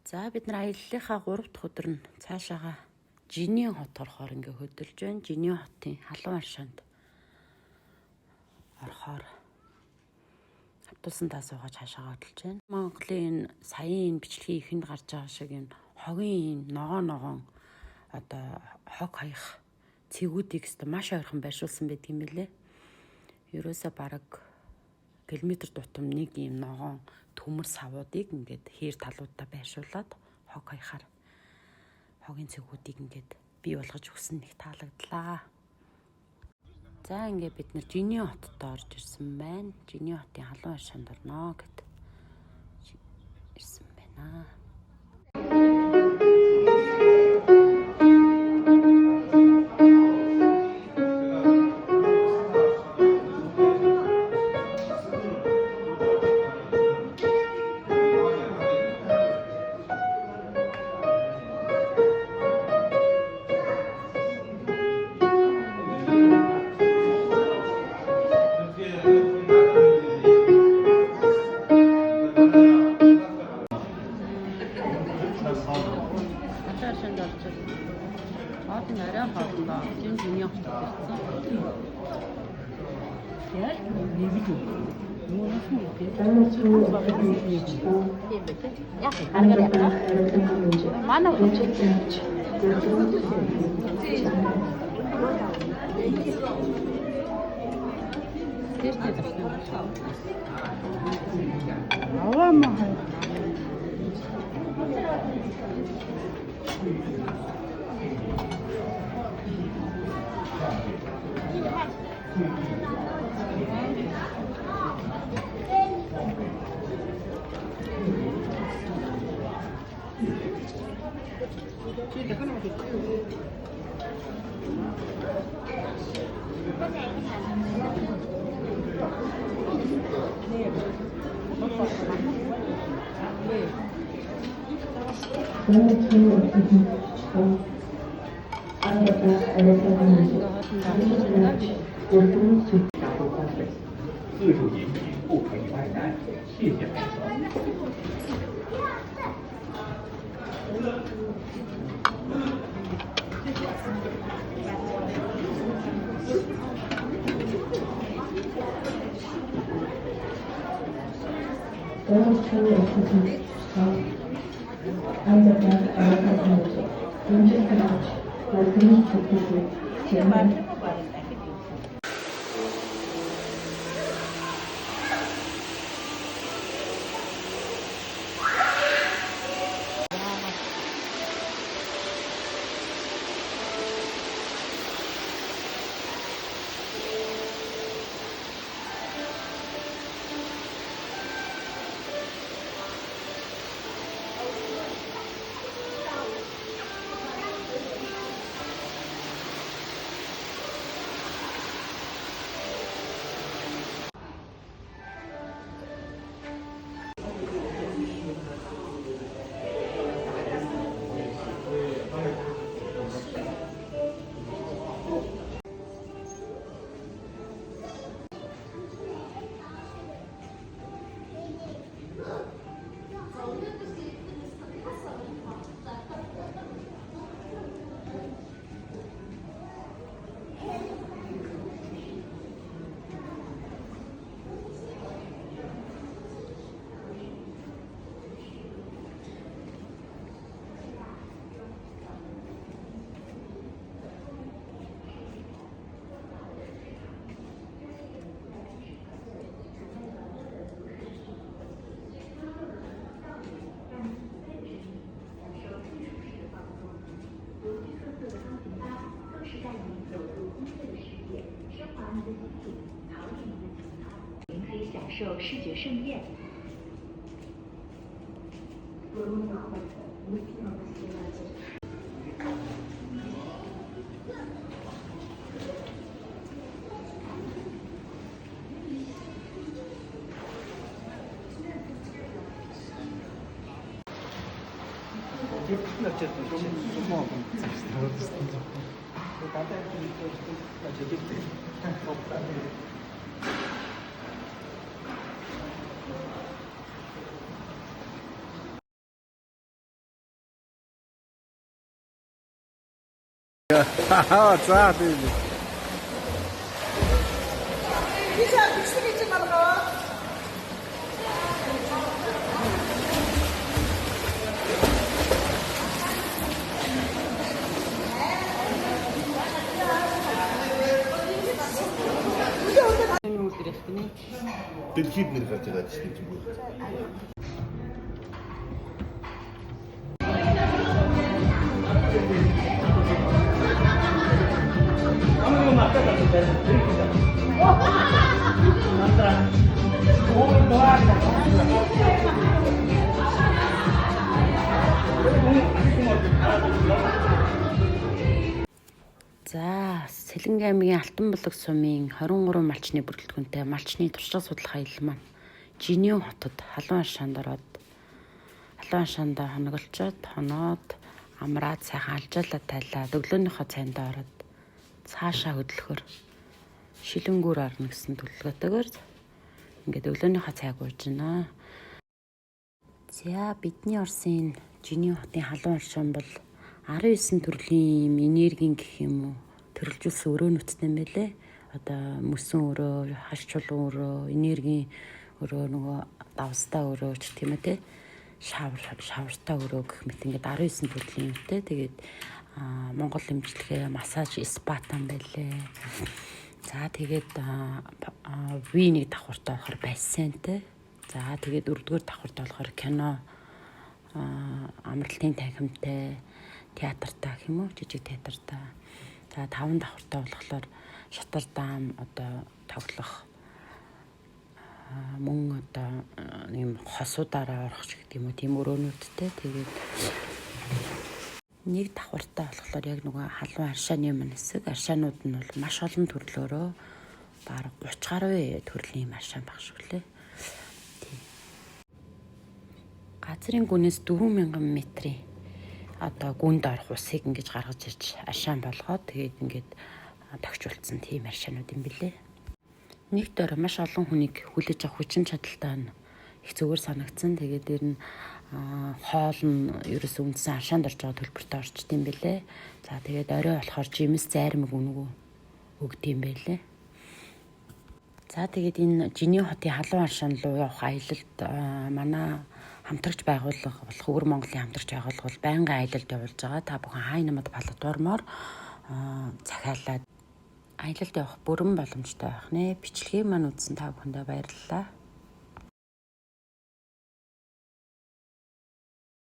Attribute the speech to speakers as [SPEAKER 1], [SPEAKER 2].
[SPEAKER 1] За бид нар аяллахаа 3 дахь өдөр нь цаашаага Жинийн хот орохоор ингээ хөдөлж байна. Жинийн хотын халуун аршаанд орохоор автобусандаа суугаад цаашаага хөдөлж байна. Монголын саяын бичлэгийн ихэнд гарч байгаа шиг юм хогийн ногоон одоо хог хаях цэгүүдийг маш ойрхон байршуулсан байдаг юм билэ. Ерөөсөө бараг километр тутам нэг юм ногоон төмөр савуудыг ингээд хээр талуудаа байршуулад хог хаяхаар хогийн цэгүүдийг ингээд бий болгож өгсөн нэг таалагдлаа. За ингээд бид нар Жинийн хотод орж ирсэн байна. Жинийн хотын халуун аршаанд орно гэд ирсэн байна. Аршаанд орж ирсэн. Хот нь арай хоолтой. Жинийн хотод ирсэн. Яг нэг л
[SPEAKER 2] 自助饮品不可以外带，谢谢配合。
[SPEAKER 3] 可以享受视觉盛宴。
[SPEAKER 4] За тийм. Дэлхийд нэр гарч байгаа чинь зүгээр.
[SPEAKER 1] За, Сэлэнгэ аймгийн Алтанбулаг сумын 23 малчны бүрэлдэхүүнтэй малчны туршлага судлах аялал маань Жинийн хотод халуун аршаанд ороод халуун аршаандаа хоноглолцоод хоноод амраад сайхан алжаалаа тайлаад өглөөнийхөө цайндаа ороод цаашаа хөдлөхөр шилэнгүүр орно гэсэн төлөвлөгөөтэйгээр ингээд өглөөнийхөө цайг ууж байна. За, бидний Оросын Жинийн хотын халуун аршаан бол 19 төрлийн энергийн гэх юм уу төрөлжүүлсэн өрөөнүүдтэй юм байлээ. Одоо мөсөн өрөө, хаш чулуун өрөө, энергийн өрөө, нөгөө давстаа өрөө ч тийм үү те. Шавартаа өрөө гэх мэт ингээд 19 төрлийн юмтэй. Тэгээд Монгол эмчилгээ, массаж, спа там байлээ. За тэгээд винийг давхартай болохоор бассейнтэй. За тэгээд 4-р давхартай болохоор кино, амралтын танхимтай, театртаа гэх юм уу, жижиг театртаа. За 5 давхартай болохоор Шатардам одоо тоглох мөн одоо юм хосуудаараа орох ч гэдэг юм уу, тийм өрөөнүүдтэй. Тэгээд 1 давхартай болохоор яг нөгөө халуун аршааны юм хэсэг. Аршаанууд нь бол маш олон төрлөөрөө бараг 30 гаруй төрлийн аршаан баг шүү лээ. Газрын гүнээс 4000 метрийн одоо гүнд орох усыг ингэж гаргаж ирж аршаан болгоод тэгээд ингээд тогтчулсан тийм аршаанууд юм билээ. Нэг дөрөв маш олон хүнийг хүлээж авах хүчин чадалтай нь их зүгээр санагдсан. Тэгээд дээр нь хоол нь ерөөсөө үндсэн аршаанд орж байгаа төлбөртөө орчд юм билээ. За тэгээд орой болохоор жимс зайрмаг өнгөө өгд юм байлээ. За тэгээд энэ Жинийн хотын халуун аршаан руу явах аялалд манай хамтрагч байгууллага болох Өвөр Монголын хамтрагч байгууллага бол байнгын аялалд явуулж байгаа. Та бүхэн хай намад балдуурмаар захиалаад аялалд явах бүрэн боломжтой байх нэ. Бичлэгийг маань үзсэн та бүхэндээ баярлалаа.